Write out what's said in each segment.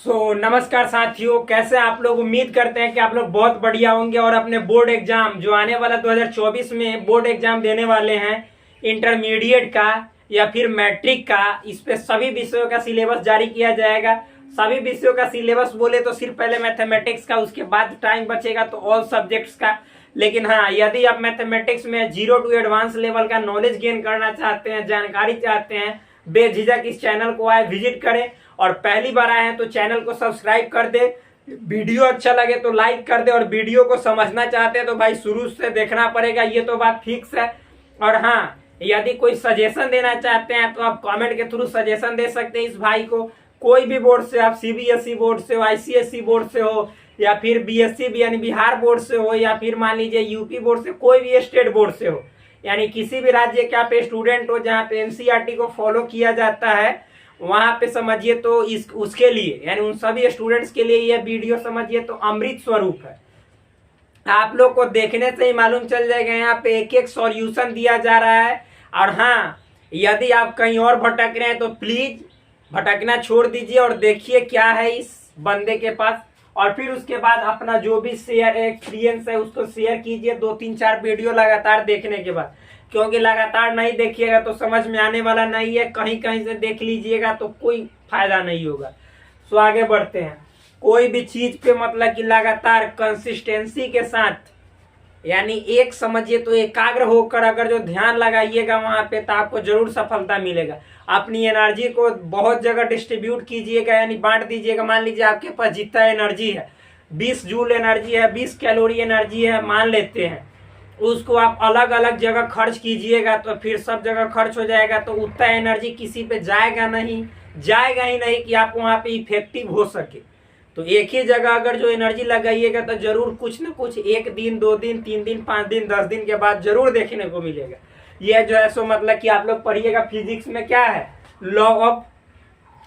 नमस्कार साथियों, कैसे आप लोग। उम्मीद करते हैं कि आप लोग बहुत बढ़िया होंगे और अपने बोर्ड एग्जाम जो आने वाला 2024 में बोर्ड एग्जाम देने वाले हैं, इंटरमीडिएट का या फिर मैट्रिक का, इस पे सभी विषयों का सिलेबस जारी किया जाएगा। सभी विषयों का सिलेबस बोले तो सिर्फ पहले मैथमेटिक्स का, उसके बाद टाइम बचेगा तो ऑल सब्जेक्ट्स का। लेकिन हाँ, यदि आप मैथमेटिक्स में 0 टू एडवांस लेवल का नॉलेज गेन करना चाहते हैं, जानकारी चाहते हैं, बेझिझक इस चैनल को आए विजिट करें। और पहली बार आए हैं तो चैनल को सब्सक्राइब कर दे, वीडियो अच्छा लगे तो लाइक कर दे, और वीडियो को समझना चाहते हैं तो भाई शुरू से देखना पड़ेगा, ये तो बात फिक्स है। और हाँ, यदि कोई सजेशन देना चाहते हैं तो आप कमेंट के थ्रू सजेशन दे सकते हैं इस भाई को। कोई भी बोर्ड से, आप सीबीएसई बोर्ड से हो, आईसीएसई बोर्ड से हो, या फिर बीएससी यानी बिहार बोर्ड से हो, या फिर मान लीजिए यूपी बोर्ड से, कोई भी स्टेट बोर्ड से हो, यानी किसी भी राज्य के आप स्टूडेंट हो जहाँ पे एनसीईआरटी को फॉलो किया जाता है, वहां पे समझिए तो उसके लिए, यानी उन सभी स्टूडेंट्स के लिए यह वीडियो समझिए तो अमृत स्वरूप है। आप लोग को देखने से ही मालूम चल जाएगा, यहाँ पे एक एक सॉल्यूशन दिया जा रहा है। और हाँ, यदि आप कहीं और भटक रहे हैं तो प्लीज भटकना छोड़ दीजिए और देखिए क्या है इस बंदे के पास, और फिर उसके बाद अपना जो भी शेयर एक्सपीरियंस है उसको शेयर कीजिए 2-3-4 वीडियो लगातार देखने के बाद। क्योंकि लगातार नहीं देखिएगा तो समझ में आने वाला नहीं है, कहीं कहीं से देख लीजिएगा तो कोई फायदा नहीं होगा। सो आगे बढ़ते हैं। कोई भी चीज पे मतलब कि लगातार कंसिस्टेंसी के साथ, यानी एक समझिए तो एकाग्र होकर अगर जो ध्यान लगाइएगा वहां पे, तो आपको जरूर सफलता मिलेगा। अपनी एनर्जी को बहुत जगह डिस्ट्रीब्यूट कीजिएगा, यानी बांट दीजिएगा। मान लीजिए आपके पास जितना एनर्जी है, 20 जूल एनर्जी है, 20 कैलोरी एनर्जी है मान लेते हैं, उसको आप अलग अलग जगह खर्च कीजिएगा तो फिर सब जगह खर्च हो जाएगा, तो उतना एनर्जी किसी पे जाएगा ही नहीं कि आप वहां पे इफेक्टिव हो सके। तो एक ही जगह अगर जो एनर्जी लगाइएगा तो जरूर कुछ न कुछ 1 दिन, 2 दिन, 3 दिन, 5 दिन, 10 दिन के बाद जरूर देखने को मिलेगा। यह जो है सो मतलब कि आप लोग पढ़िएगा फिजिक्स में क्या है, लॉ ऑफ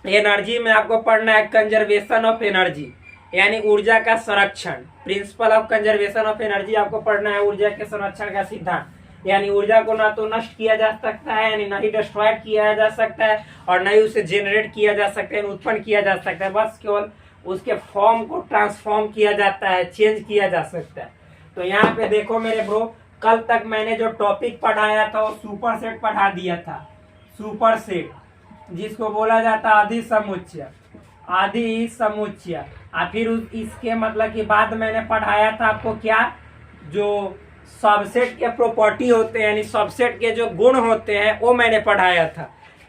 एनर्जी में आपको पढ़ना है कंजर्वेशन ऑफ एनर्जी, यानी ऊर्जा का संरक्षण। Principle of conservation of energy आपको पढ़ना है, ऊर्जा के संरक्षण का सिद्धांत। यानी ऊर्जा को ना तो नष्ट किया जा सकता है, यानी नहीं डिस्ट्रॉय किया जा सकता है, और नहीं उसे जनरेट किया जा सकता है, उत्पन्न किया जा सकता है, बस केवल उसके फॉर्म को ट्रांसफॉर्म किया जाता है, चेंज किया जा सकता है। तो यहाँ पे देखो मेरे ब्रो, कल तक मैंने जो टॉपिक पढ़ाया था वो सुपर सेट पढ़ा दिया था। सुपर सेट जिसको बोला जाता है आदि समुच्चय। फिर इसके मतलब कि बाद मैंने पढ़ाया था आपको क्या, जो सबसेट के प्रॉपर्टी होते हैं, यानी सबसेट के जो गुण होते हैं वो मैंने पढ़ाया था।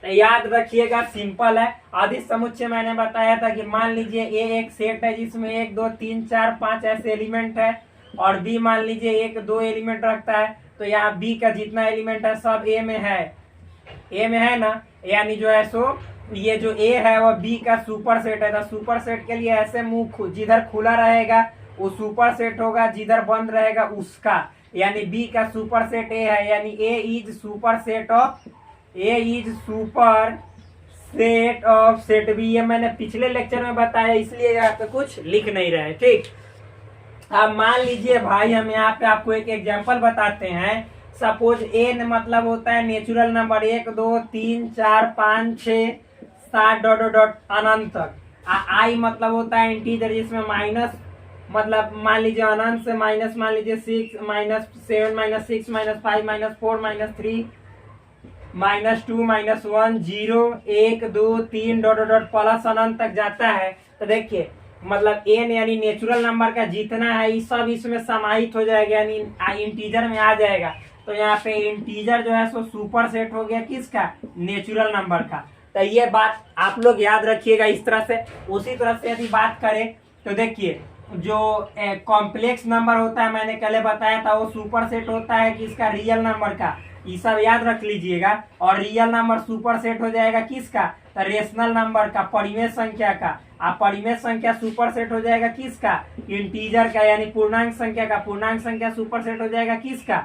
तो याद रखिएगा, सिंपल है। आदि समुच्चय मैंने बताया था कि मान लीजिए ए एक सेट है जिसमें 1 2 3 4 5 ऐसे एलिमेंट है, और बी मान लीजिए 1 2 एलिमेंट रखता है, तो यहाँ बी का जितना एलिमेंट है सब ए में है ना, यानी जो है सो ये जो ए है वो बी का सुपर सेट है। तो सुपर सेट के लिए ऐसे मुंह जिधर खुला रहेगा वो सुपर सेट होगा, जिधर बंद रहेगा उसका, यानी बी का सुपर सेट ए है, यानी A is super set of set B. ये मैंने पिछले लेक्चर में बताया, इसलिए यहाँ पे कुछ लिख नहीं रहे, ठीक। अब मान लीजिए भाई, हम यहाँ पे आपको एक एग्जांपल बताते हैं। सपोज ए मतलब होता है natural number 1 2 3 4 5 6 7 dot dot dot अनंत तक। आई मतलब होता है इंटीजर, जिसमें माइनस मतलब मान लीजिए अनंत से माइनस, मान लीजिए 6 -7 -6 -5 -4 -3 -2 -1 0 1 2 3 डॉट डॉट डॉट प्लस अनंत तक जाता है। तो देखिए मतलब एन यानी नेचुरल नंबर का जितना है ये सब इसमें समाहित हो जाएगा, यानी इंटीजर में आ जाएगा। तो यहाँ पे इंटीजर जो है सो सुपर सेट हो गया किसका, नेचुरल नंबर का। तो ये बात आप लोग याद रखिएगा इस तरह से। उसी तरह से यदि बात करें तो देखिए, जो कॉम्प्लेक्स नंबर होता है मैंने पहले बताया था, वो सुपर सेट होता है किसका, रियल नंबर का। ये सब याद रख लीजिएगा। और रियल नंबर सुपर सेट हो जाएगा किसका, तो रेशनल नंबर का, परिमेय संख्या का। परिमेय संख्या सुपर सेट हो जाएगा किसका, इंटीजर का, यानी पूर्णांक संख्या का। पूर्णांक संख्या सुपर सेट हो जाएगा किसका,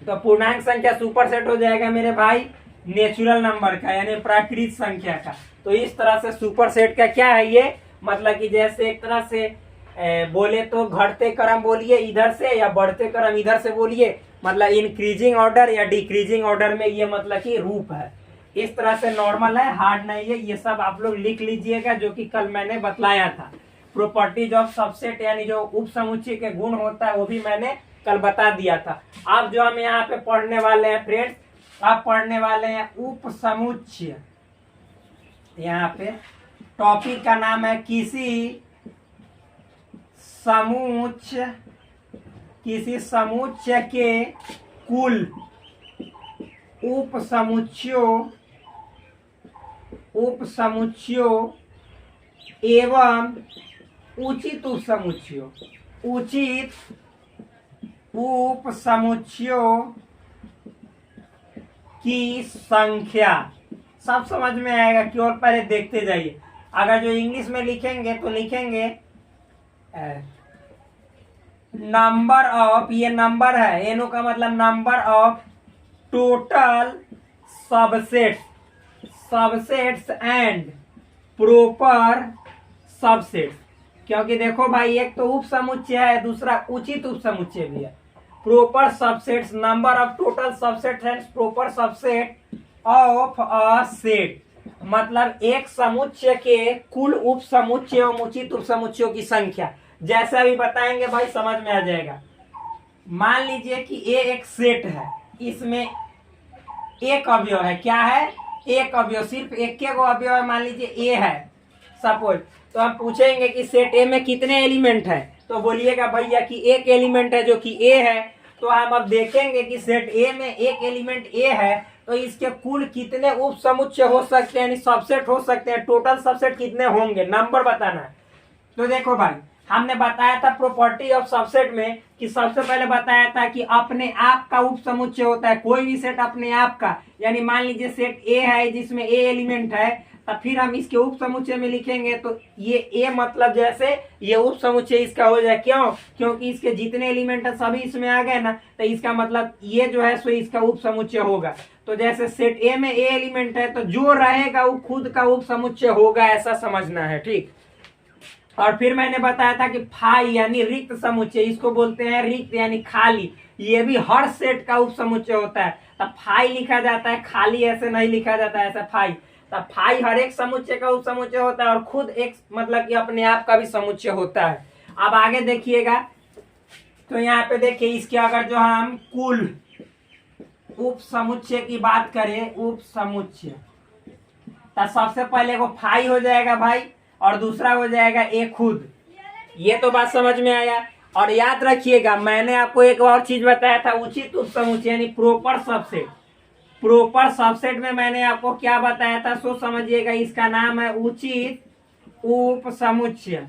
तो पूर्णांक संख्या सुपर सेट हो जाएगा मेरे भाई नेचुरल नंबर का, यानी प्राकृत संख्या का। तो इस तरह से सुपर सेट का क्या है ये, मतलब कि जैसे एक तरह से बोले तो घटते क्रम बोलिए इधर से, या बढ़ते क्रम इधर से बोलिए, मतलब इंक्रीजिंग ऑर्डर या डिक्रीजिंग ऑर्डर में ये मतलब कि रूप है। इस तरह से नॉर्मल है, हार्ड नहीं है। ये सब आप लोग लिख लीजिएगा जो कि कल मैंने बतलाया था। प्रॉपर्टीज ऑफ सबसेट यानी जो उप समुच्चय के गुण होता है वो भी मैंने कल बता दिया था। अब जो हम यहाँ पे पढ़ने वाले हैं फ्रेंड्स, आप पढ़ने वाले हैं उप समुच्चय। यहाँ पे टॉपिक का नाम है किसी समुच्चय के कुल उप समुच्चयों एवं उचित उप समुच्चयों की संख्या। सब समझ में आएगा कि और पहले देखते जाइए। अगर जो इंग्लिश में लिखेंगे तो लिखेंगे नंबर ऑफ, ये नंबर है, एनो का मतलब number of total subsets and proper subsets. क्योंकि देखो भाई, एक तो उप समुच्चय है, दूसरा उचित उप समुच्चय भी है। Proper subsets, number of total subset and proper subset of a set, मतलब एक समुच्चय के कुल उप समुच्चय एवं उचित उप समुच्चयों की संख्या। जैसा भी बताएंगे भाई समझ में आ जाएगा। मान लीजिए कि ए एक सेट है, इसमें एक अवयव है। क्या है? एक अवयव, सिर्फ एक के अवयव है। मान लीजिए ए है सपोज, तो हम पूछेंगे कि सेट ए में कितने एलिमेंट है, तो बोलिएगा भैया कि एक एलिमेंट है जो कि ए है। तो हम अब देखेंगे कि सेट ए में एक एलिमेंट ए है, तो इसके कुल कितने उप समुच्चय हो सकते हैं, यानी सबसेट हो सकते हैं। टोटल सबसेट कितने होंगे, नंबर बताना है। तो देखो भाई, हमने बताया था प्रॉपर्टी ऑफ सबसेट में कि सबसे पहले बताया था कि अपने आप का उप समुच्चय होता है। कोई भी सेट अपने आप का, यानी मान लीजिए सेट ए है जिसमें ए एलिमेंट है, तब फिर हम इसके उप समुच्चय में लिखेंगे तो ये ए मतलब जैसे ये उप समुच्चय इसका हो जाए। क्यों? क्योंकि इसके जितने एलिमेंट है सभी इसमें आ गए ना, तो इसका मतलब ये जो है सो इसका उप समुच्चय होगा। तो जैसे सेट ए में ए एलिमेंट है तो जो रहेगा वो खुद का उप समुच्चय होगा, ऐसा समझना है, ठीक। और फिर मैंने बताया था कि फाई यानी रिक्त समुच्चय, इसको बोलते हैं रिक्त यानी खाली। ये भी हर सेट का उप समुच्चय होता है, तब फाई लिखा जाता है, खाली ऐसे नहीं लिखा जाता है, ऐसा फाई। तब फाई हर एक समुच्चय का उप समुच्चय होता है और खुद एक मतलब कि अपने आप का भी समुच्चय होता है। अब आगे देखिएगा, तो यहाँ पे देखिए इसके अगर जो हम कुल उप समुच्चय की बात करें, उप समुच्चय, तो सबसे पहले वो फाई हो जाएगा भाई, और दूसरा हो जाएगा ए खुद। ये तो बात समझ में आया। और याद रखिएगा, मैंने आपको एक और चीज बताया था, उचित उप समुच्चय यानी प्रॉपर सबसेट। प्रॉपर सबसेट में मैंने आपको क्या बताया था सो समझिएगा, इसका नाम है उचित उप समुच्चय।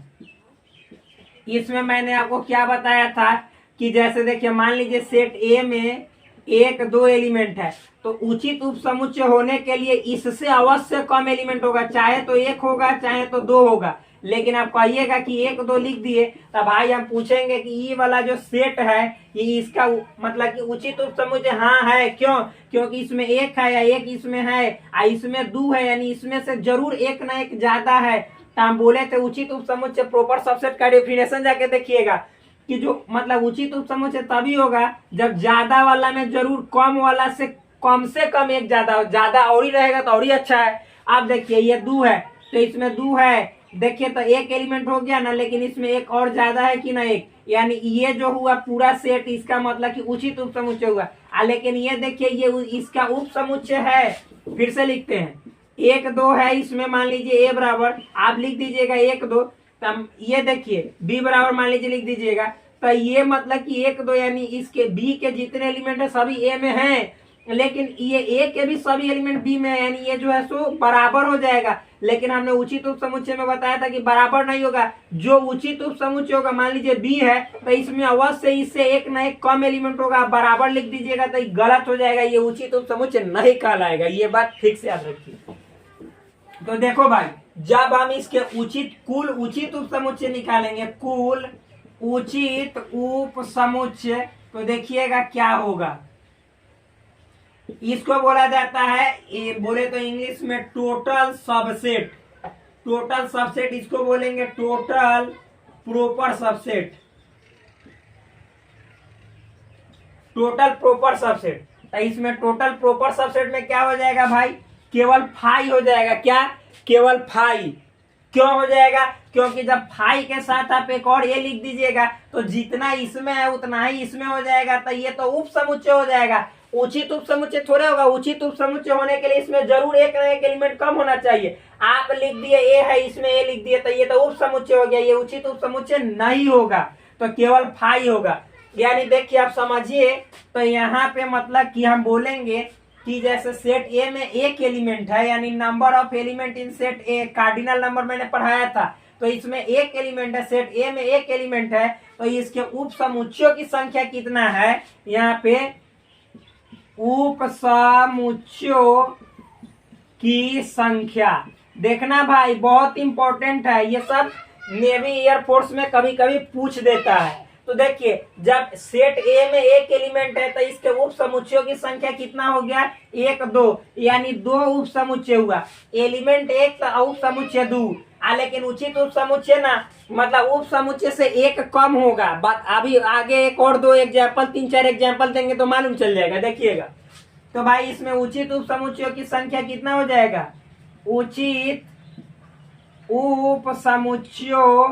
इसमें मैंने आपको क्या बताया था कि जैसे देखिए मान लीजिए सेट ए में एक दो एलिमेंट है, तो उचित उप समुच्चय होने के लिए इससे अवश्य कम एलिमेंट होगा, चाहे तो एक होगा चाहे तो दो होगा। लेकिन आप कहिएगा कि एक दो लिख दिए, तब भाई हम पूछेंगे कि ये वाला जो सेट है ये इसका मतलब कि उचित उप समुच्चय हाँ है। क्यों? क्योंकि इसमें एक है या एक इसमें है, इसमें दो है, यानी इसमें से जरूर एक ना एक ज्यादा है। तो हम बोले थे उचित उप समुच्चय प्रॉपर सबसेट का डेफिनेशन जाके देखिएगा कि जो मतलब उचित उप समुच्चय तभी होगा जब ज्यादा वाला में जरूर कम वाला से कम एक ज्यादा हो। ज्यादा और ही रहेगा तो और ही अच्छा है। आप देखिए ये दो है तो इसमें दो है, देखिए तो एक एलिमेंट हो गया ना, लेकिन इसमें एक और ज्यादा है कि ना एक, यानी ये जो हुआ पूरा सेट इसका मतलब कि उचित उप समुच्चय हुआ। लेकिन ये देखिए ये इसका उप समुच्चय है। फिर से लिखते हैं, एक दो है इसमें, मान लीजिए ए बराबर आप लिख दीजिएगा एक दो, तब ये देखिए बी बराबर मान लीजिए लिख दीजिएगा। तो ये मतलब कि एक दो यानी इसके बी के जितने एलिमेंट है सभी ए में हैं, लेकिन ये ए के भी सभी एलिमेंट बी में है, यानी ये जो है सो बराबर हो जाएगा। लेकिन हमने उचित उप समुच्चय में बताया था कि बराबर नहीं होगा। जो उचित उप समुच्चय होगा, मान लीजिए बी है तो इसमें अवश्य इससे एक ना एक कम एलिमेंट होगा, बराबर लिख दीजिएगा तो गलत हो जाएगा, ये उचित उप समुच्चय नहीं कहलाएगा। ये बात ठीक से याद रखिए। तो देखो भाई, जब हम इसके कुल उचित उप समुच्चय निकालेंगे, कुल उचित उप समुच्चय, तो देखिएगा क्या होगा। इसको बोला जाता है, ये बोले तो इंग्लिश में टोटल सबसेट। टोटल सबसेट इसको बोलेंगे total proper subset. Total proper subset, तो इसमें टोटल प्रॉपर सबसेट में क्या हो जाएगा भाई केवल फाई हो जाएगा। क्या? केवल फाई। क्यों हो जाएगा? क्योंकि जब फाई के साथ आप एक और ए लिख दीजिएगा तो जितना इसमें है उतना ही इसमें हो जाएगा, तो ये तो उप समुच्चय हो जाएगा। उचित उप समुच्चय थोड़े होगा। उचित उप समुच्चय होने के लिए इसमें जरूर एक ना एक एलिमेंट कम होना चाहिए। आप लिख दिए ए है, इसमें ए लिख दिए, तो ये तो उप समुच्चय हो गया, ये उचित उप समुच्चय नहीं होगा, तो केवल फाई होगा। यानी देखिए आप समझिए, तो यहाँ पे मतलब कि हम बोलेंगे कि जैसे सेट ए में एक एलिमेंट है, यानी number of element in set A, cardinal number मैंने पढ़ाया था, तो इसमें एक एलिमेंट है, सेट ए में एक एलिमेंट है, तो इसके उप समुच्चयों की संख्या कितना है? यहाँ पे उप समुच्चयों की संख्या देखना भाई, बहुत इंपॉर्टेंट है ये सब। नेवी एयरफोर्स में कभी कभी पूछ देता है। तो देखिए, जब सेट ए में एक एलिमेंट है तो इसके उप समुच्चयों की संख्या कितना हो गया? 1 2, यानी 2 उप समुच्चय हुआ। एलिमेंट एक तो उप समुच्चय 2, लेकिन उचित उप समुच्चय ना, मतलब उप समुच्चय से एक कम होगा। बात अभी आगे एक और 2 एग्जाम्पल, 3-4 एग्जाम्पल देंगे तो मालूम चल जाएगा। देखिएगा, तो भाई इसमें उचित उप समुच्चयों की संख्या कितना हो जाएगा? उचित उप समुच्चयों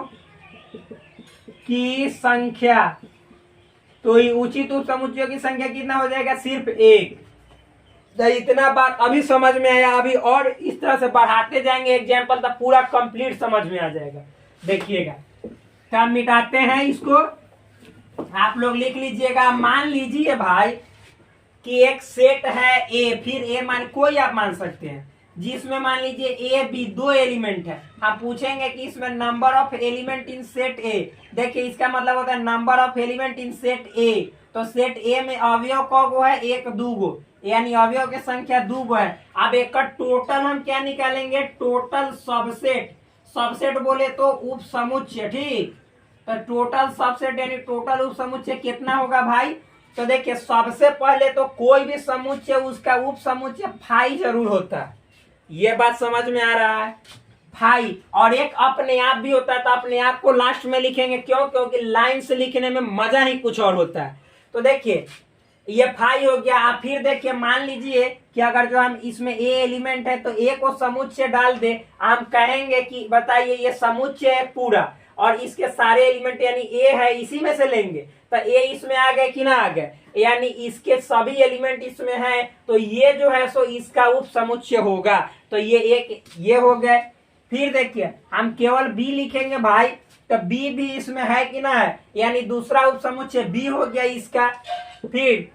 की संख्या, तो उचित उप समुच्चयों की संख्या कितना हो जाएगा? सिर्फ 1। तो इतना बात अभी समझ में आया। अभी और इस तरह से बढ़ाते जाएंगे एग्जाम्पल, तो पूरा कंप्लीट समझ में आ जाएगा। देखिएगा, तो हम मिटाते हैं इसको, आप लोग लिख लीजिएगा। मान लीजिए भाई कि एक सेट है ए, फिर ए मान कोई आप मान सकते हैं, जिसमें मान लीजिए ए बी 2 एलिमेंट है। हम पूछेंगे कि इसमें number of element in set ए। देखिए, इसका मतलब होता है number of element in set ए। तो सेट ए में अवयव कौगो है? 1 2, यानी अवयव की संख्या 2 है। अब एक का टोटल हम क्या निकालेंगे? Total subset. सबसेट बोले तो उप समुच्चय, ठीक। तो टोटल सबसेट यानी टोटल उप समुच्चय कितना होगा भाई? तो देखिए, सबसे पहले तो कोई भी समुच्चय उसका उप समुच्चय फाई जरूर होता है। ये बात समझ में आ रहा है? फाई। और एक अपने आप भी होता है, तो अपने आप को लास्ट में लिखेंगे। क्यों? क्योंकि लाइन से लिखने में मजा ही कुछ और होता है। तो देखिए, ये फाई हो गया। आप फिर देखिए, मान लीजिए कि अगर जो हम इसमें ए एलिमेंट है तो ए को समुच्चय डाल दे। हम कहेंगे कि बताइए ये समुच्चय है पूरा, और इसके सारे एलिमेंट यानी ए है, इसी में से लेंगे, तो ए इसमें आ गए कि ना आ गए? यानी इसके सभी एलिमेंट इसमें हैं, तो ये जो है सो इसका उप समुच्चय होगा। तो ये एक ये हो गए। फिर देखिए, हम केवल बी लिखेंगे भाई, तो बी भी इसमें है कि ना है, यानी दूसरा उप समुच्चय बी हो गया इसका। फिर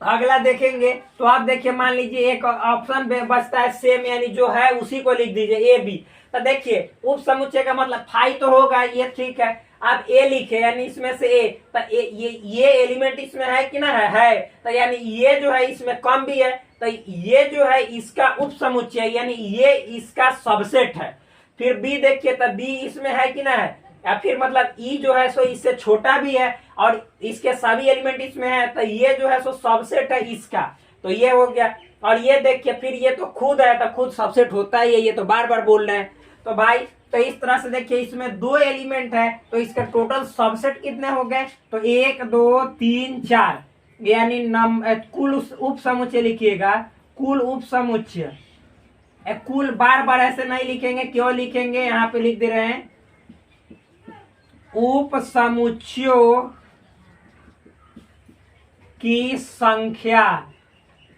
अगला देखेंगे तो आप देखिए, मान लीजिए एक ऑप्शन बचता है सेम, यानी जो है उसी को लिख दीजिए, ए बी। तो देखिए, उप समुच्चय का मतलब फाई तो होगा, ये ठीक है। आप ए लिखे यानी इसमें से ए, तो ये एलिमेंट इसमें है कि ना है, तो यानी ये जो है इसमें कम भी है, तो ये जो है इसका उप समुच्चय, यानी ये इसका सबसेट है। फिर बी देखिए, तो बी इसमें है कि ना है, या फिर मतलब ई जो है सो इससे छोटा भी है और इसके सभी एलिमेंट इसमें है, तो ये जो है सो सबसेट है इसका। तो ये हो गया। और ये देखिए, फिर ये तो खुद है, तो खुद सबसेट होता ही है, ये तो बार बार बोल रहे हैं। तो भाई, तो इस तरह से देखिए, इसमें 2 एलिमेंट है, तो इसका टोटल सबसेट कितने हो गए? तो 1 2 3 4, यानी कुल उप समुच्चय लिखिएगा, कुल उप समुच्चय। कुल बार बार ऐसे नहीं लिखेंगे, क्यों लिखेंगे? यहाँ पे लिख दे रहे हैं उप समुच्चयों की संख्या।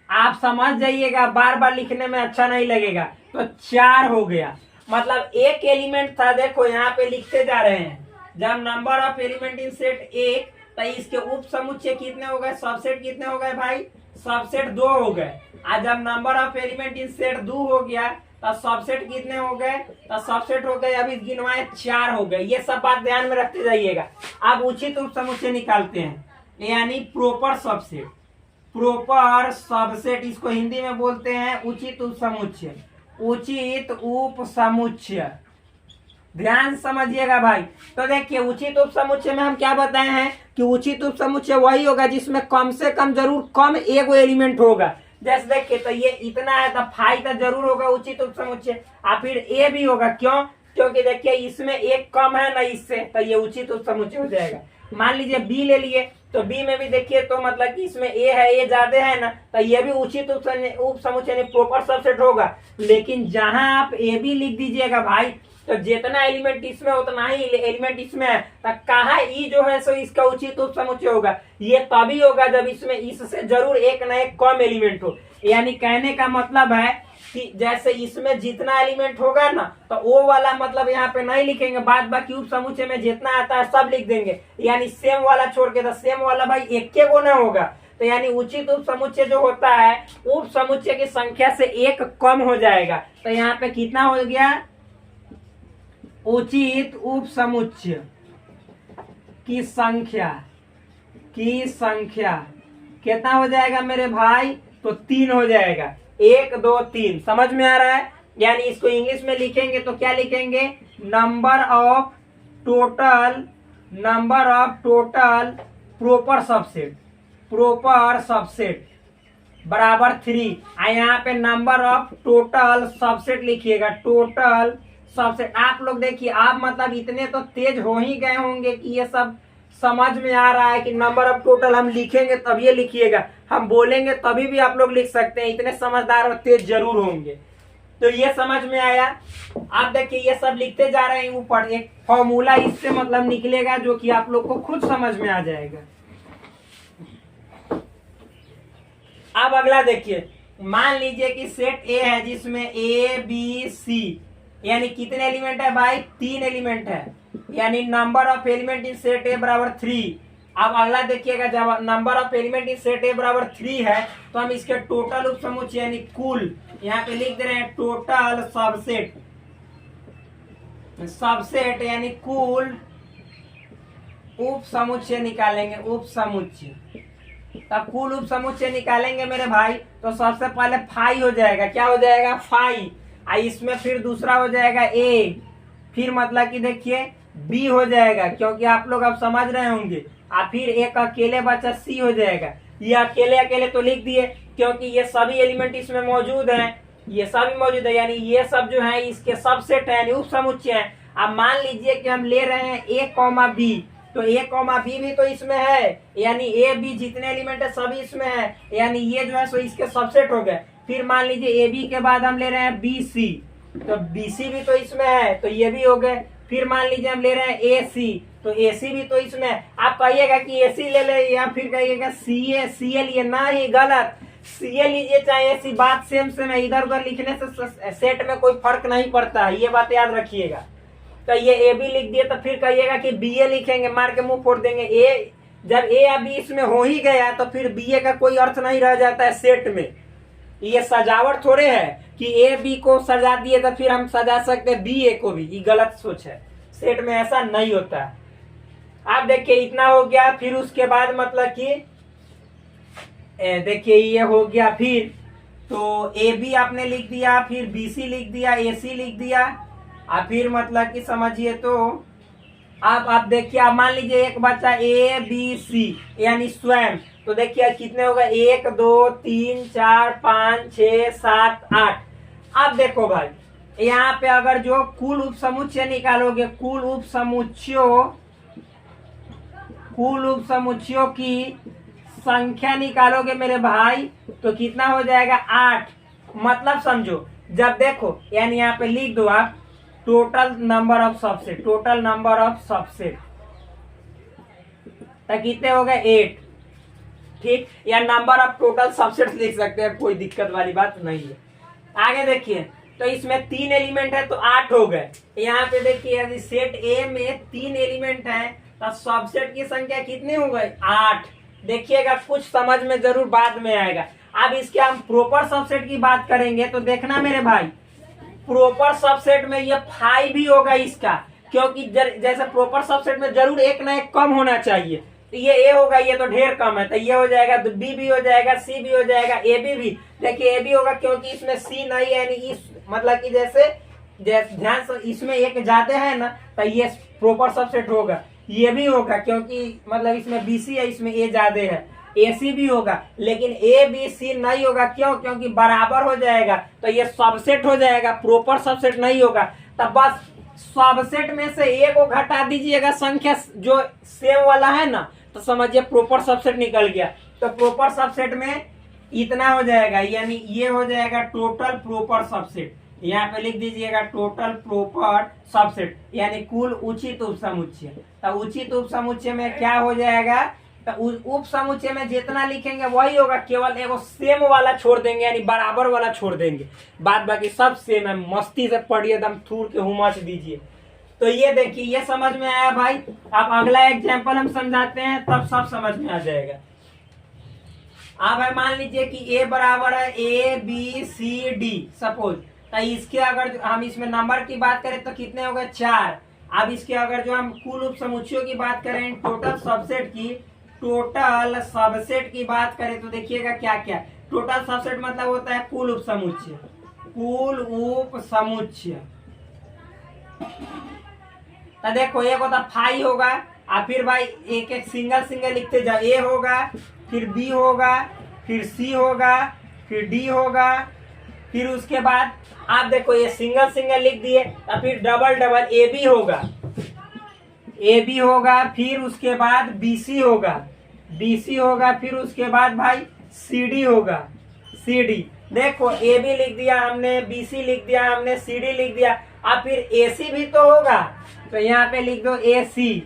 आप समझ जाइएगा, बार बार लिखने में अच्छा नहीं लगेगा। तो 4 हो गया, मतलब एक एलिमेंट था। देखो यहाँ पे लिखते जा रहे हैं, जब number of element in set 1, तो इसके उप समुच्चय कितने हो गए? सबसेट कितने हो गए भाई? सबसेट 2 हो गए। आज जब number of element in set 2 हो गया, तो सबसेट कितने हो गए? तो सबसेट हो गए, अभी गिनवाए 4 हो गए। ये सब बात ध्यान में रखते जाइएगा। अब उचित उप समुच्चय निकालते हैं, यानी प्रॉपर सबसेट। प्रॉपर सबसेट इसको हिंदी में बोलते हैं उचित उप समुच्चय। उचित उप समुच्चय, ध्यान समझिएगा भाई। तो देखिए, उचित उप समुच्चय में हम क्या बताए हैं कि उचित उप समुच्चय वही होगा जिसमें कम से कम जरूर कम एगो एलिमेंट होगा। जैसे देखिए, तो ये इतना है, तो फाई तो जरूर होगा उचित उप समुच्चय, और फिर ए भी होगा। क्यों? क्योंकि देखिए इसमें एक कम है ना इससे, तो ये उचित उप समुच्चय हो जाएगा। मान लीजिए बी ले लिए, तो बी में भी देखिए तो मतलब कि इसमें ए है, ए ज्यादा है ना, तो ये भी उचित उप समुच्चय यानी प्रॉपर सबसेट होगा। लेकिन जहां आप ए बी लिख दीजिएगा भाई, तो जितना एलिमेंट इसमें उतना ही एलिमेंट इसमें है, तो कहा ई जो है सो इसका उचित उप समुच्चय होगा। ये तभी होगा जब इसमें इससे जरूर एक ना एक कम एलिमेंट हो। यानी कहने का मतलब है कि जैसे इसमें जितना एलिमेंट होगा ना, तो वो वाला मतलब यहाँ पे नहीं लिखेंगे, बाद बाकी उप समुच्चय में जितना आता है सब लिख देंगे। यानी सेम वाला छोड़ के, तो सेम वाला भाई एक के को ना होगा। तो यानी उचित उप समुच्चय जो होता है उप समुच्चय की संख्या से एक कम हो जाएगा। तो यहाँ पे कितना हो गया, उचित उप समुच्चय की संख्या कितना हो जाएगा मेरे भाई, तो 3 हो जाएगा। 1 2 3 समझ में आ रहा है। यानी इसको इंग्लिश में लिखेंगे तो क्या लिखेंगे, number of total proper subset बराबर 3। यहाँ पे नंबर ऑफ टोटल सबसेट लिखिएगा, टोटल सबसेट। आप लोग देखिए, आप मतलब इतने तो तेज हो ही गए होंगे कि ये सब समझ में आ रहा है कि नंबर ऑफ टोटल हम लिखेंगे तब ये लिखिएगा, हम बोलेंगे तभी भी आप लोग लिख सकते हैं। इतने समझदार और तेज जरूर होंगे। तो ये समझ में आया। आप देखिए ये सब लिखते जा रहे हैं, ऊपर एक फॉर्मूला इससे मतलब निकलेगा जो कि आप लोग को खुद समझ में आ जाएगा। अब अगला देखिए, मान लीजिए कि सेट ए है जिसमें ए बी सी यानी कितने एलिमेंट है भाई, 3 एलिमेंट है। यानी number of element in set ए बराबर 3। अब अगला देखिएगा, जब number of element in set ए बराबर 3 है तो हम इसके टोटल उप समुच्चय यानी कुल, यहाँ पे लिख दे रहे हैं टोटल सबसेट यानी कुल उप समुच्चय निकालेंगे। उप समुच्चय, तब कुल उप समुच्चय निकालेंगे मेरे भाई, तो सबसे पहले फाई हो जाएगा। क्या हो जाएगा, फाई। इसमें फिर दूसरा हो जाएगा ए, फिर मतलब कि देखिए बी हो जाएगा, क्योंकि आप लोग अब समझ रहे होंगे। फिर एक अकेले बचा सी हो जाएगा। ये अकेले अकेले तो लिख दिए क्योंकि ये सभी एलिमेंट इसमें मौजूद हैं, ये सभी मौजूद है, यानी ये सब जो है इसके सबसेट है यानी उप समुच्चय है। अब मान लीजिए कि हम ले रहे हैं ए कॉमा बी, तो ए कॉमा बी भी तो इसमें है, यानी ए बी जितने एलिमेंट है सभी इसमें है, यानी ये जो है सो इसके सबसेट हो गए। फिर मान लीजिए ए बी के बाद हम ले रहे हैं बी सी, तो बी सी भी तो इसमें है, तो ये भी हो गए। फिर मान लीजिए हम ले रहे हैं ए सी, तो ए सी भी तो इसमें है। आप कहिएगा कि ए सी ले ले या फिर कहिएगा सी ए, सी ए लिए, ना ही गलत, सी ए लीजिए चाहे ऐसी बात सेम है, इधर उधर लिखने से सेट में कोई फर्क नहीं पड़ता है, ये बात याद रखिएगा। तो ये ए बी लिख दिए, तो फिर कहिएगा कि बी ए लिखेंगे, मार के मुंह फोड़ देंगे। ए जब ए या बी इसमें हो ही गया तो फिर बी ए का कोई अर्थ नहीं रह जाता है सेट में। ये सजावट थोड़े है कि ए बी को सजा दिए तो फिर हम सजा सकते हैं बी ए को भी, ये गलत सोच है। सेट में ऐसा नहीं होता। आप देखिए इतना हो गया। फिर उसके बाद मतलब कि देखिए ये हो गया, फिर तो ए बी आपने लिख दिया, फिर बी सी लिख दिया, ए सी लिख दिया, और फिर मतलब कि समझिए तो आप देखिए, आप मान लीजिए एक बच्चा ए बी सी यानी स्वयं, तो देखिए कितने होगा, 1 2 3 4 5 6 7 8। अब देखो भाई यहाँ पे अगर जो कुल उप समुच्चय निकालोगे, कुल उप समुच्चयों की संख्या निकालोगे मेरे भाई, तो कितना हो जाएगा, 8। मतलब समझो, जब देखो यानी यहाँ पे लिख दो आप टोटल नंबर ऑफ सबसेट, तो कितने हो गए, 8। ठीक, या नंबर ऑफ टोटल सबसेट लिख सकते हैं, कोई दिक्कत वाली बात नहीं है। आगे देखिए, तो इसमें 3 एलिमेंट है तो 8 हो गए। यहाँ पे देखिए यदि सेट ए में 3 एलिमेंट है तो सबसेट की संख्या कितनी हो गई, 8। देखिएगा कुछ समझ में जरूर बाद में आएगा। अब इसके हम प्रॉपर सबसेट की बात करेंगे तो देखना मेरे भाई, प्रॉपर सबसेट में ये 5 भी होगा इसका, क्योंकि जैसे प्रॉपर सबसेट में जरूर एक ना एक कम होना चाहिए। तो ये ए होगा, ये तो ढेर कम है, तो ये हो जाएगा, तो बी भी हो जाएगा, सी भी हो जाएगा, ए बी भी। देखिए ए बी होगा क्योंकि इसमें सी नहीं है, यानी इस मतलब कि जैसे ध्यान से इसमें एक ज्यादा है ना, तो ये प्रॉपर सबसेट होगा। ये भी होगा क्योंकि मतलब इसमें बी सी है, इसमें ए ज्यादा है। ए सी भी होगा, लेकिन ए बी सी नहीं होगा, क्यों, क्योंकि बराबर हो जाएगा, तो ये सबसेट हो जाएगा, प्रॉपर सबसेट नहीं होगा। तब बस सबसेट में से ए को घटा दीजिएगा, संख्या जो सेम वाला है ना, तो समझिए प्रॉपर सबसेट निकल गया। तो प्रॉपर सबसेट में इतना हो जाएगा, यानी ये हो जाएगा टोटल प्रॉपर सबसेट। यहाँ पे लिख दीजिएगा टोटल प्रॉपर सबसेट, यानी कुल उचित उप समुच्चय। तो उचित उप समुच्चय में क्या हो जाएगा, तो उप समुच्चय में जितना लिखेंगे वही होगा, केवल एगो सेम वाला छोड़ देंगे, यानी बराबर वाला छोड़ देंगे, बाद बाकी सब सेम है। मस्ती से पढ़िए, एकदम थूर के हुमच दीजिए। तो ये देखिए, ये समझ में आया भाई। अब अगला एग्जाम्पल हम समझाते हैं, तब सब समझ में आ जाएगा। अब है मान लीजिए कि ए बराबर है ABCD सपोज। तो इसके अगर हम इसमें नंबर की बात करें तो कितने हो गए, 4। अब इसके अगर जो हम कुल उप समुच्चयों की बात करें, टोटल सबसेट की बात करें तो देखिएगा क्या क्या। टोटल सबसेट मतलब होता है कुल उप समुच्चय, कुल उप समुच्चय। तो देखो एक होता फाई होगा, और फिर भाई एक एक सिंगल सिंगल लिखते जाओ। ए होगा, फिर बी होगा, फिर सी होगा, फिर डी होगा, फिर उसके बाद आप देखो ये सिंगल सिंगल लिख दिए, और फिर डबल डबल ए बी होगा, फिर उसके बाद BC होगा, फिर उसके बाद भाई CD होगा, CD। देखो ए बी लिख दिया हमने, BC लिख दिया हमने, CD लिख दिया। अब फिर AC भी तो होगा, तो यहाँ पे लिख दो AC।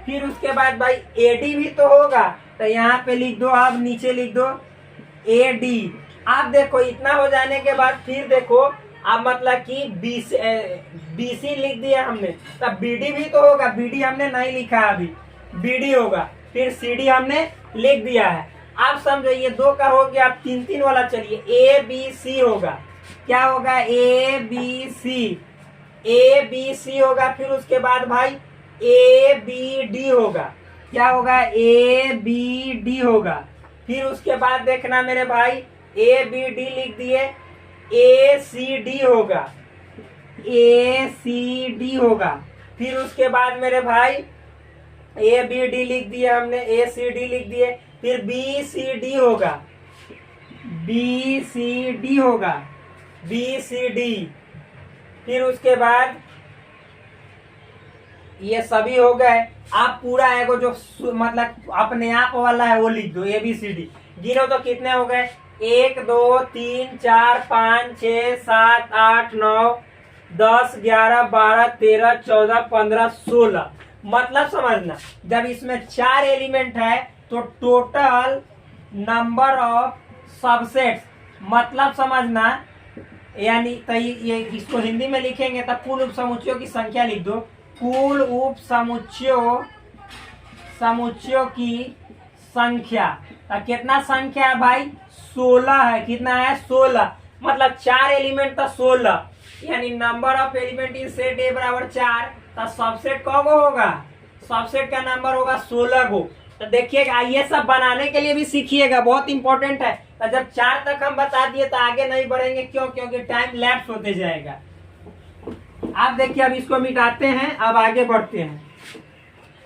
फिर उसके बाद भाई AD भी तो होगा, तो यहाँ पे लिख दो, आप नीचे लिख दो AD। आप देखो इतना हो जाने के बाद फिर देखो, अब मतलब कि BC लिख दिया हमने, तब BD भी तो होगा, BD हमने नहीं लिखा अभी, BD होगा। फिर CD हमने लिख दिया है। आप समझो ये 2 का हो गया। अब 3 वाला चलिए, ABC होगा। क्या होगा, ABC होगा। फिर उसके बाद भाई ABD होगा। क्या होगा, ABD होगा। फिर उसके बाद देखना मेरे भाई, ABD लिख दिए, ACD होगा। फिर उसके बाद मेरे भाई ABD लिख दिए हमने, ACD लिख दिए। फिर BCD होगा, BCD। फिर उसके बाद ये सभी हो गए। आप पूरा एगो जो मतलब अपने आप वाला है वो लिख दो, ABCD। गिनो तो कितने हो गए, 1 2 3 4 5 6 7 8 9 10 11 12 13 14 15 16। मतलब समझना, जब इसमें 4 एलिमेंट है तो टोटल नंबर ऑफ सबसेट्स, मतलब समझना, यानी ये इसको हिंदी में लिखेंगे तो कुल उप समुच्चयों की संख्या लिख दो। कुल उप समुच्चयों की संख्या, कितना संख्या है भाई, 16 है। कितना है, 16। मतलब 4 एलिमेंट तो 16, यानी number of element in set ए बराबर 4। तो सबसेट कौगो होगा, सबसेट का नंबर होगा 16 गो। तो देखिएगा, ये सब बनाने के लिए भी सीखिएगा, बहुत इंपॉर्टेंट है। तो जब 4 तक हम बता दिए तो आगे नहीं बढ़ेंगे, क्यों, क्योंकि टाइम लैप्स होते जाएगा। आप देखिए, अब इसको मिटाते हैं, अब आगे बढ़ते हैं।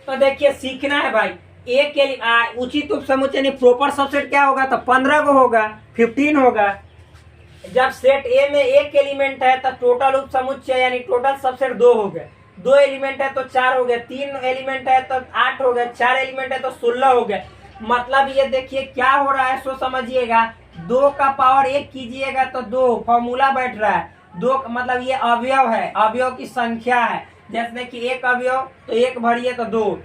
तो देखिए सीखना है भाई, एक उचित उप समुच्चय प्रॉपर सबसेट क्या होगा, तो 15 को होगा, 15 होगा। जब सेट ए में एक एलिमेंट है तो टोटल उप समुच्चय यानी टोटल सबसेट 2 हो गए। 2 एलिमेंट है तो 4 हो गए, 3 एलिमेंट है तो 8 हो गए, 4 एलिमेंट है तो 16 हो गए। मतलब ये देखिए क्या हो रहा है, सो समझिएगा। 2 का पावर 1 कीजिएगा तो 2 फॉर्मूला बैठ रहा है। 2 मतलब ये अवयव है, अवयव की संख्या है। जैसे कि 1 अवयव तो 1 भरिए तो 2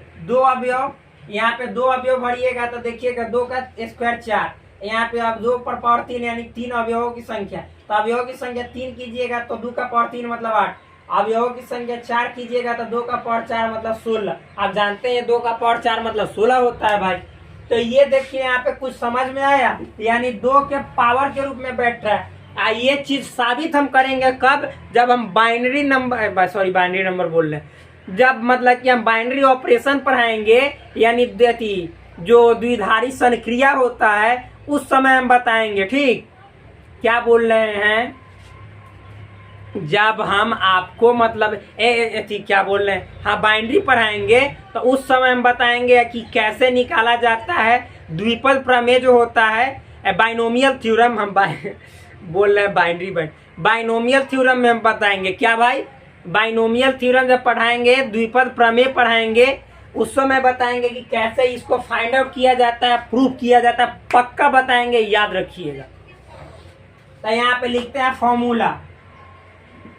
अवयव, यहाँ पे 2 अवयव भरिएगा तो देखिएगा 2 का स्क्वायर 4, यहाँ पे अब 2 पर पावर 3 यानी 3 अवयवों की संख्या। तो अवयवों की संख्या 3 कीजिएगा तो 2 का पावर 3 मतलब 8। अवयवों की संख्या 4 कीजिएगा तो 2 का पावर 4 मतलब 16। आप जानते हैं 2 का पावर 4 मतलब 16 होता है भाई। तो ये देखिए यहाँ पे कुछ समझ में आया, यानी 2 के पावर के रूप में बैठ रहा है। ये चीज साबित हम करेंगे कब, जब हम बाइनरी नंबर बोल रहे हैं, जब मतलब कि हम बाइनरी ऑपरेशन पढ़ाएंगे, यानी जो द्विधारी संक्रिया होता है उस समय हम बताएंगे। ठीक, क्या बोल रहे हैं, जब हम आपको मतलब क्या बोल रहे हैं, हाँ बाइनरी पढ़ाएंगे तो उस समय हम बताएंगे कि कैसे निकाला जाता है द्विपद प्रमेय जो होता है। बाइनोमियल थ्योरम हम बोल रहे हैं, बाइनोमियल थ्योरम में हम बताएंगे। क्या भाई, बाइनोमियल थ्योरम जब पढ़ाएंगे, द्विपद प्रमेय पढ़ाएंगे, उस समय बताएंगे कि कैसे इसको फाइंड आउट किया जाता है, प्रूफ किया जाता है, पक्का बताएंगे, याद रखिएगा। तो यहाँ पे लिखते हैं फॉर्मूला,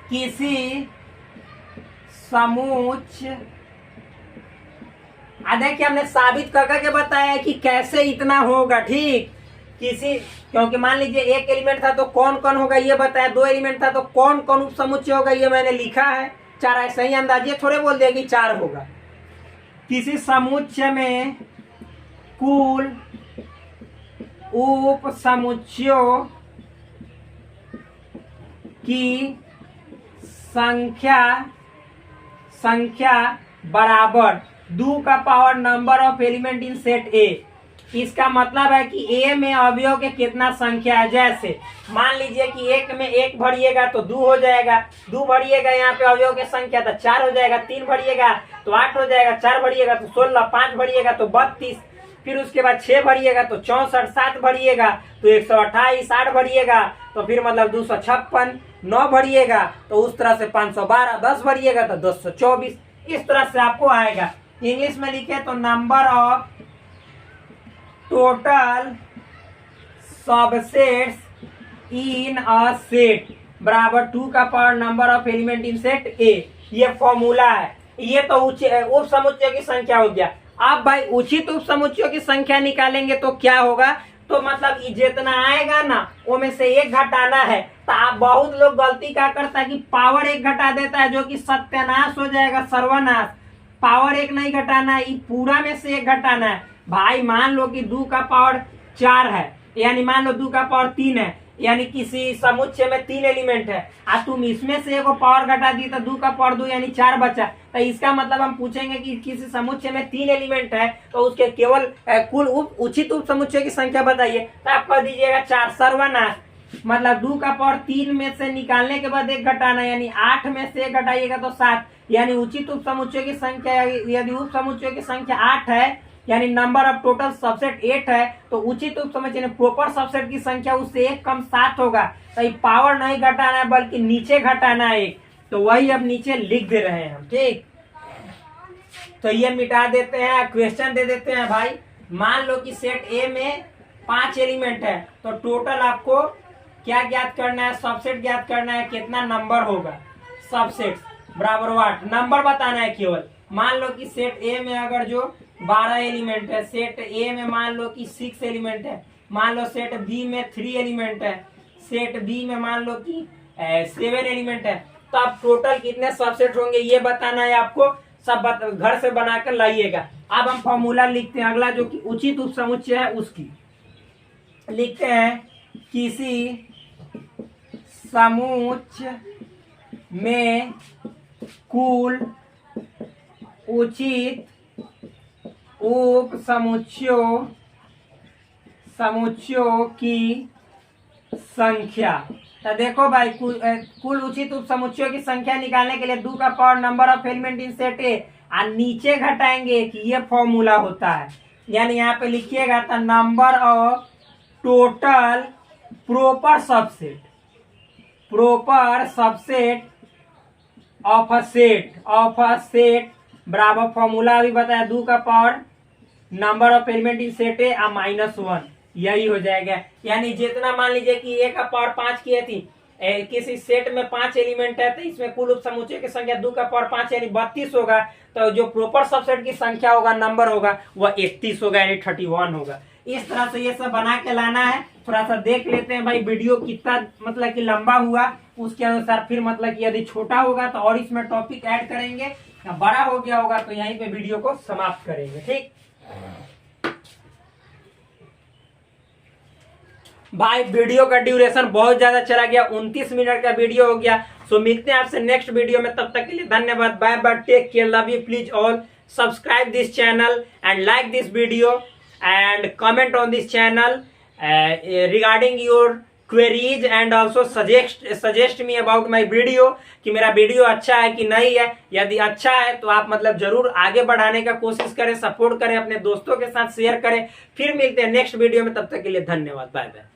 किसी समुच्चय, देखिए हमने साबित करके बताया कि कैसे इतना होगा, ठीक। किसी, क्योंकि मान लीजिए एक एलिमेंट था तो कौन कौन होगा ये बताया, 2 एलिमेंट था तो कौन कौन उप समुच्चय होगा ये मैंने लिखा है, 4। ऐसे ही अंदाजे थोड़े बोल दिया कि 4 होगा। किसी समुच्चय में कुल उप समुच्चयों की संख्या बराबर 2 का power number of element in set ए। इसका मतलब है कि ए में अवयव के कितना संख्या है। जैसे मान लीजिए कि एक में 1 भरिएगा तो 2 हो जाएगा, 2 भरिएगा यहाँ पे अवयव की संख्या तो 4 हो जाएगा, 3 भरिएगा तो 8 हो जाएगा, 4 भरिएगा तो 16, 5 भरिएगा तो 32, फिर उसके बाद 6 भरिएगा तो 64, 7 भरिएगा तो 128, 8 भरिएगा तो फिर मतलब 256, 9 भरिएगा तो उस तरह से 512, 10 भरिएगा तो 224। इस तरह से आपको आएगा। इंग्लिश में लिखे तो number of total subsets in a set बराबर 2 का power number of element in set ए। ये फॉर्मूला है। ये तो उप समुच्चयों की संख्या हो गया। अब भाई उचित उप समुच्चयों की संख्या निकालेंगे तो क्या होगा, तो मतलब जितना आएगा ना वो में से 1 घटाना है। तो आप बहुत लोग गलती क्या करता है कि पावर 1 घटा देता है, जो कि सत्यानाश हो जाएगा, सर्वनाश। पावर 1 नहीं घटाना है, ये पूरा में से 1 घटाना है। भाई मान लो कि 2 का पावर 4 है, यानी मान लो 2 का पावर 3 है, यानी किसी समुच्चय में 3 एलिमेंट है, और तुम इसमें से एक पावर घटा दी तो 2 का पावर 2 यानी 4 बचा। तो इसका मतलब हम पूछेंगे कि किसी समुच्चय में 3 एलिमेंट है तो उसके केवल कुल उचित उप समुच्चय की संख्या बताइए। तो आप कह दीजिएगा 4। सर्वनाश मतलब 2 का पावर 3 में से निकालने के बाद 1 घटाना, यानी 8 में से 1 घटाइएगा तो 7, यानी उचित उप समुच्चय की संख्या, यदि उप समुच्चय की संख्या 8 है यानी नंबर ऑफ टोटल सबसेट 8 है, तो उचित उप समुच्चय प्रॉपर सबसेट की संख्या उससे 1 कम 7 होगा। तो ये पावर नहीं घटाना है बल्कि नीचे घटाना है 1, तो वही अब नीचे लिख दे रहे हैं हम, ठीक। तो ये मिटा देते हैं, क्वेश्चन दे देते हैं भाई। मान लो कि सेट ए में 5 एलिमेंट है, तो टोटल आपको क्या ज्ञात करना है, सबसेट ज्ञात करना है, कितना नंबर होगा सबसेट बराबर वाट, नंबर बताना है केवल। मान लो कि सेट ए में अगर जो 12 एलिमेंट है, सेट ए में मान लो कि 6 एलिमेंट है, मान लो सेट बी में 3 एलिमेंट है, सेट बी में मान लो कि 7 एलिमेंट है, तो आप टोटल कितने सबसेट होंगे ये बताना है आपको। सब घर से बनाकर लाइएगा। अब हम फॉर्मूला लिखते हैं अगला, जो कि उचित उप समुच्चय है उसकी लिखते हैं। किसी समुच्चय में कुल उचित उप समुच्चयों की संख्या। तो देखो भाई कुल उचित उप समुच्चयों की संख्या निकालने के लिए 2 का power number of element in set ए, और नीचे घटाएंगे कि ये फॉर्मूला होता है, यानी यहाँ पे लिखिएगा था number of total proper subset of a set बराबर फॉर्मूला अभी बताया 2 का power number of element in set ए -1, यही हो जाएगा। यानी जितना मान लीजिए कि ए का पावर 5 की थी, किसी सेट में 5 एलिमेंट है तो इसमें कुल उप समुच्चय की संख्या 2 का पावर 5 यानी 32 होगा। तो जो प्रॉपर सबसेट की संख्या होगा, नंबर होगा, वह 31 होगा यानी 31 होगा। इस तरह से ये सब बना के लाना है। थोड़ा सा देख लेते हैं भाई वीडियो कितना मतलब कि लंबा हुआ, उसके अनुसार फिर मतलब कि यदि छोटा होगा तो और इसमें टॉपिक ऐड करेंगे, बड़ा हो गया होगा तो यहीं पे वीडियो को समाप्त करेंगे, ठीक। भाई वीडियो का ड्यूरेशन बहुत ज्यादा चला गया, 29 मिनट का वीडियो हो गया। सो मिलते हैं आपसे नेक्स्ट वीडियो में, तब तक के लिए धन्यवाद, bye bye, take care, love you, please all subscribe this channel and like this video and comment on this channel regarding your queries and also suggest me about my video कि मेरा video अच्छा है कि नहीं है। यदि अच्छा है तो आप मतलब जरूर आगे बढ़ाने का कोशिश करें, सपोर्ट करें, अपने दोस्तों के साथ शेयर करें। फिर मिलते हैं नेक्स्ट वीडियो में, तब तक के लिए धन्यवाद, बाय बाय।